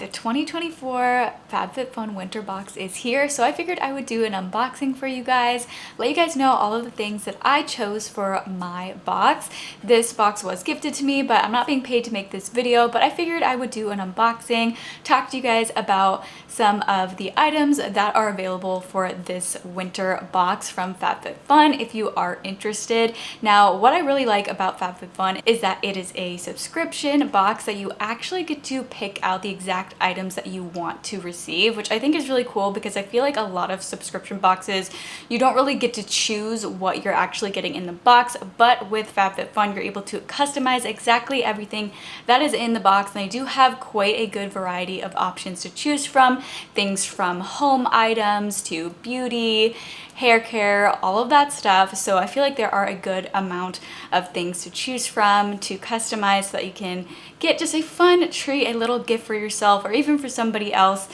The 2024 Fabfitfun Winter box is here, so I figured I would do an unboxing for you guys, let you guys know all of the things that I chose for my box. This box was gifted to me, but I'm not being paid to make this video, but I figured I would do an unboxing, talk to you guys about some of the items that are available for this winter box from Fabfitfun if you are interested. Now, what I really like about Fabfitfun is that it is a subscription box that you actually get to pick out the exact items that you want to receive, which I think is really cool because I feel like a lot of subscription boxes, you don't really get to choose what you're actually getting in the box, but with Fabfitfun, you're able to customize exactly everything that is in the box, and they do have quite a good variety of options to choose from, things from home items to beauty, hair care, all of that stuff. So I feel like there are a good amount of things to choose from, to customize, so that you can get just a fun treat, a little gift for yourself or even for somebody else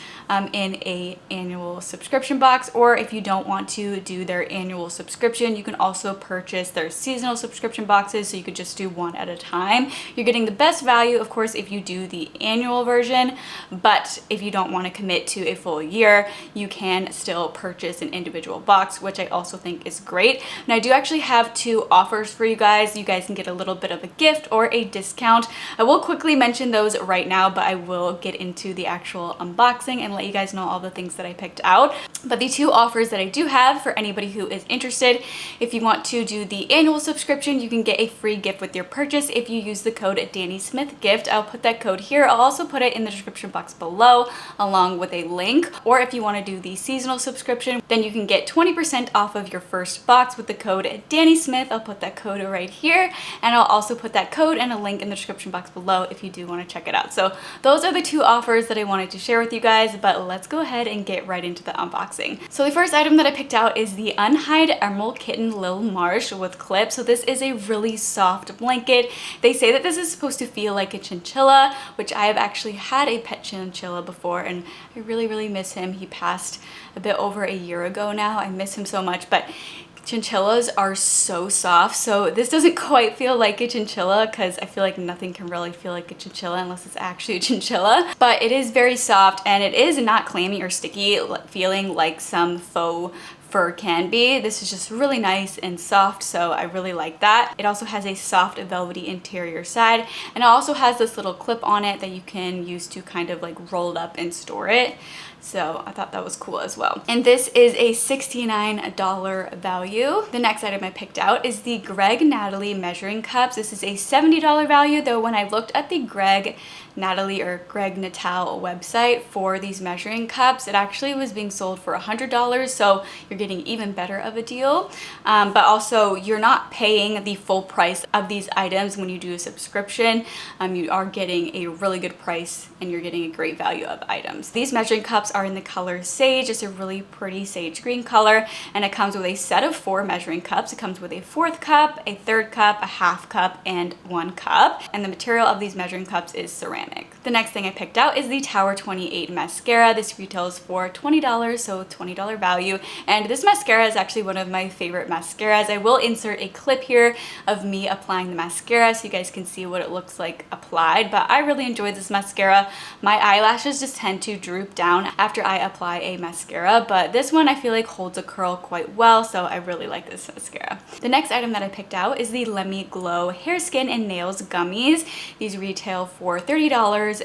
in a annual subscription box. Or if you don't want to do their annual subscription, you can also purchase their seasonal subscription boxes, so you could just do one at a time. You're getting the best value, of course, if you do the annual version, but if you don't want to commit to a full year, you can still purchase an individual box, which I also think is great. And I do actually have two offers for you guys. You guys can get a little bit of a gift or a discount. I will quickly mention those right now, but I will get into the actual unboxing and let you guys know all the things that I picked out. But the two offers that I do have for anybody who is interested, if you want to do the annual subscription, you can get a free gift with your purchase if you use the code DannySmithGift. I'll put that code here. I'll also put it in the description box below along with a link. Or if you want to do the seasonal subscription, then you can get 20% off of your first box with the code DannySmith. I'll put that code right here, and I'll also put that code and a link in the description box below if you do want to check it out. So those are the two offers that I wanted to share with you guys, but let's go ahead and get right into the unboxing. So the first item that I picked out is the Unhide Emerald Kitten Lil Marsh with clips. So this is a really soft blanket. They say that this is supposed to feel like a chinchilla, which I have actually had a pet chinchilla before, and I really miss him. He passed a bit over a year ago now. I miss him so much, but chinchillas are so soft, so this doesn't quite feel like a chinchilla because I feel like nothing can really feel like a chinchilla unless it's actually a chinchilla, but it is very soft and it is not clammy or sticky feeling like some faux fur can be. This is just really nice and soft, so I really like that. It also has a soft velvety interior side, and it also has this little clip on it that you can use to kind of like roll it up and store it. So I thought that was cool as well. And this is a $69 value. The next item I picked out is the Greg Natalie measuring cups. This is a $70 value, though when I looked at the Greg Natalie or Greg Natal website for these measuring cups, it actually was being sold for $100, so you're getting even better of a deal. But also you're not paying the full price of these items when you do a subscription. You are getting a really good price and you're getting a great value of items. These measuring cups are in the color sage. It's a really pretty sage green color, and it comes with a set of 4 measuring cups. It comes with a 4th cup, a 3rd cup, a half cup, and 1 cup. And the material of these measuring cups is ceramic. The next thing I picked out is the Tower 28 mascara. This retails for $20, so $20 value. And this mascara is actually one of my favorite mascaras. I will insert a clip here of me applying the mascara so you guys can see what it looks like applied, but I really enjoyed this mascara. My eyelashes just tend to droop down after I apply a mascara, but this one I feel like holds a curl quite well, so I really like this mascara. The next item that I picked out is the Lemme Glow Hair, Skin, and Nails Gummies. These retail for $30,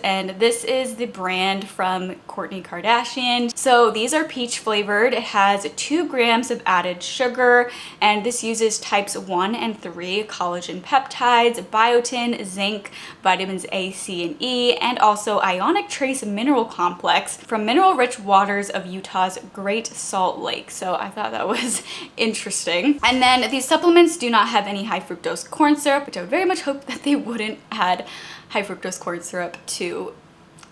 and this is the brand from Kourtney Kardashian. So these are peach flavored. It has 2 grams of added sugar, and this uses types 1 and 3 collagen peptides, biotin, zinc, vitamins A, C, and E, and also ionic trace mineral complex from mineral-rich waters of Utah's Great Salt Lake. So I thought that was interesting. And then these supplements do not have any high fructose corn syrup, which I very much hope that they wouldn't add high fructose corn syrup to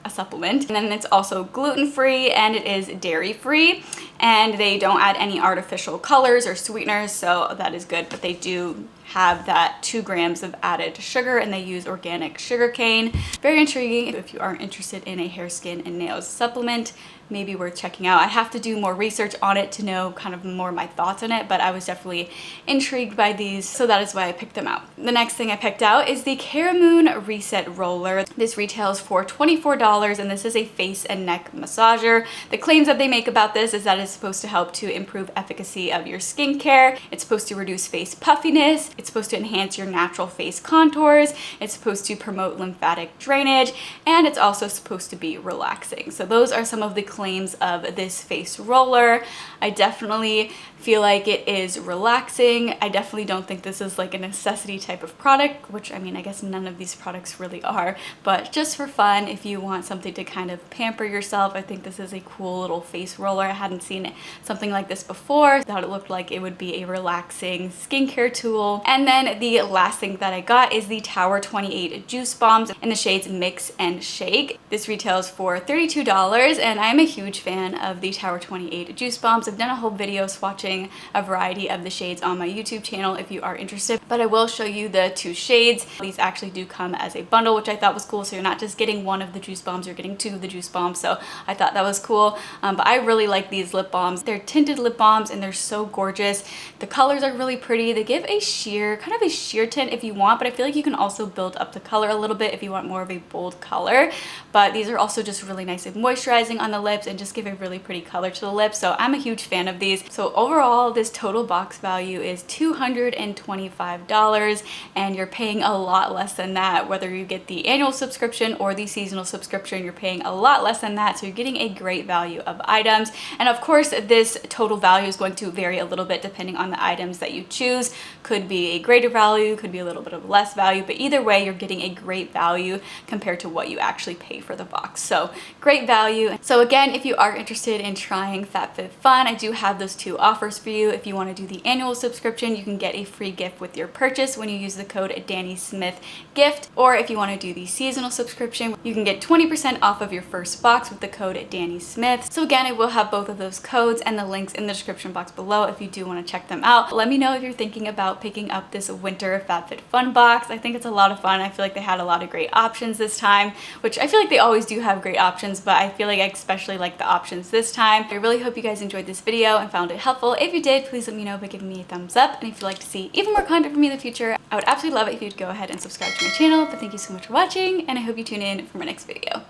a supplement. And then it's also gluten-free and it is dairy-free. and they don't add any artificial colors or sweeteners, so that is good. But they do have that 2 grams of added sugar, and they use organic sugar cane. Very intriguing. If you are interested in a hair, skin, and nails supplement, maybe worth checking out. I have to do more research on it to know kind of more my thoughts on it, but I was definitely intrigued by these, so that is why I picked them out. The next thing I picked out is the Caramoon Reset Roller. This retails for $24, and this is a face and neck massager. The claims that they make about this is that it's supposed to help to improve efficacy of your skincare. It's supposed to reduce face puffiness. It's supposed to enhance your natural face contours. It's supposed to promote lymphatic drainage, and it's also supposed to be relaxing. So those are some of the claims of this face roller. I definitely feel like it is relaxing. I definitely don't think this is like a necessity type of product, which I mean, I guess none of these products really are, but just for fun, if you want something to kind of pamper yourself, I think this is a cool little face roller. I hadn't seen something like this before. I thought it looked like it would be a relaxing skincare tool. And then the last thing that I got is the Tower 28 Juice Bombs in the shades Mix and Shake. This retails for $32, and I'm a huge fan of the Tower 28 Juice Bombs. I've done a whole video swatching a variety of the shades on my YouTube channel if you are interested, but I will show you the 2 shades. These actually do come as a bundle, which I thought was cool, so you're not just getting one of the juice bombs, you're getting 2 of the juice bombs, so I thought that was cool. But I really like these lip balms. They're tinted lip balms, and they're so gorgeous. The colors are really pretty. They give a sheer, kind of a sheer tint if you want, but I feel like you can also build up the color a little bit if you want more of a bold color. But these are also just really nice and moisturizing on the lips and just give a really pretty color to the lips, so I'm a huge fan of these. So overall, this total box value is $225, and you're paying a lot less than that. Whether you get the annual subscription or the seasonal subscription, you're paying a lot less than that, so you're getting a great value of items. And of course, this total value is going to vary a little bit depending on the items that you choose. Could be a greater value, could be a little bit of less value, but either way, you're getting a great value compared to what you actually pay for the box. So great value. So again, if you are interested in trying FabFitFun, I do have those 2 offers for you. If you want to do the annual subscription, you can get a free gift with your purchase when you use the code DannySmithGift. Or if you want to do the seasonal subscription, you can get 20% off of your first box with the code DannySmith. So again, I will have both of those codes and the links in the description box below if you do want to check them out. Let me know if you're thinking about picking up this winter FabFitFun box. I think it's a lot of fun. I feel like they had a lot of great options this time, which I feel like they always do have great options, but I feel like I especially like the options this time. I really hope you guys enjoyed this video and found it helpful. If you did, please let me know by giving me a thumbs up. And if you'd like to see even more content from me in the future, I would absolutely love it if you'd go ahead and subscribe to my channel. But thank you so much for watching, and I hope you tune in for my next video.